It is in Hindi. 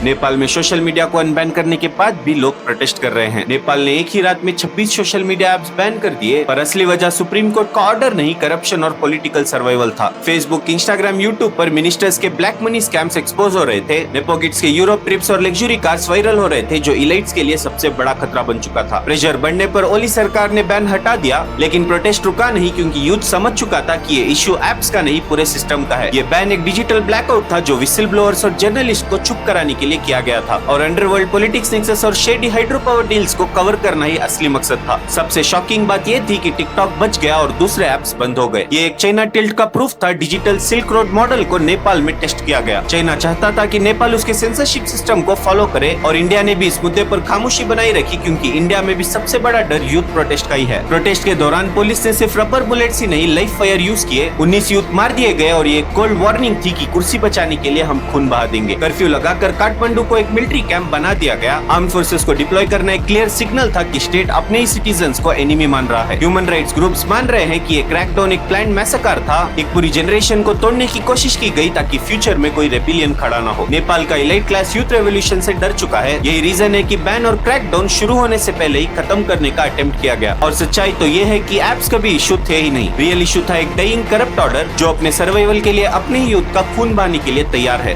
नेपाल में सोशल मीडिया को अनबैन करने के बाद भी लोग प्रोटेस्ट कर रहे हैं। नेपाल ने एक ही रात में 26 सोशल मीडिया ऐप्स बैन कर दिए, पर असली वजह सुप्रीम कोर्ट का ऑर्डर नहीं, करप्शन और पॉलिटिकल सर्वाइवल था। फेसबुक, इंस्टाग्राम, यूट्यूब पर मिनिस्टर्स के ब्लैक मनी स्कैम्स एक्सपोज हो रहे थे। नेपो किड्स के यूरोप ट्रिप्स और लग्जरी कार्स वायरल हो रहे थे, जो इलाइट्स के लिए सबसे बड़ा खतरा बन चुका था। प्रेशर बढ़ने पर ओली सरकार ने बैन हटा दिया, लेकिन प्रोटेस्ट रुका नहीं, क्योंकि यूथ समझ चुका था कि ये इश्यू ऐप्स का नहीं, पूरे सिस्टम का है। ये बैन एक डिजिटल ब्लैकआउट था, जो विसिल ब्लोअर्स और जर्नलिस्ट को चुप कराने के लिए किया गया था, और अंडरवर्ल्ड पॉलिटिक्स, नेक्सस और शेडी हाइड्रो पावर डील्स को कवर करना ही असली मकसद था। सबसे शॉकिंग बात ये थी कि टिकटॉक बच गया और दूसरे ऐप्स बंद हो गए। ये एक चाइना टिल्ट का प्रूफ था। डिजिटल सिल्क रोड मॉडल को नेपाल में टेस्ट किया गया। चाइना चाहता था कि नेपाल उसके सेंसरशिप सिस्टम को फॉलो करे, और इंडिया ने भी इस मुद्दे पर खामोशी बनाई रखी, क्योंकि इंडिया में भी सबसे बड़ा डर यूथ प्रोटेस्ट का ही है। प्रोटेस्ट के दौरान पुलिस ने सिर्फ रबर बुलेट्स ही नहीं, लाइव फायर यूज किए। 19 यूथ मार दिए गए, और ये कोल्ड वार्निंग थी कि कुर्सी बचाने के लिए हम खून बहा देंगे। कर्फ्यू लगाकर काठमांडू को एक मिलिट्री कैंप बना दिया गया। आर्म फोर्सेस को डिप्लॉय करना एक क्लियर सिग्नल था कि स्टेट अपने ही सिटीजन्स को एनिमी मान रहा है। ह्यूमन राइट्स ग्रुप्स मान रहे हैं कि ये क्रैकडाउन एक प्लान्ड मैसेकर था। एक पूरी जनरेशन को तोड़ने की कोशिश की गई, ताकि फ्यूचर में कोई रेबिलियन खड़ा ना हो। नेपाल का इलाइट क्लास यूथ रेवोल्यूशन से डर चुका है। यही रीजन है कि बैन और क्रैकडाउन शुरू होने से पहले ही खत्म करने का अटेम्प्ट किया गया। और सच्चाई तो ये है कि ऐप्स कभी इशू थे ही नहीं। रियल इशू था एक डाइंग करप्ट ऑर्डर, जो अपने सर्वाइवल के लिए अपने ही यूथ का खून बहाने के लिए तैयार है।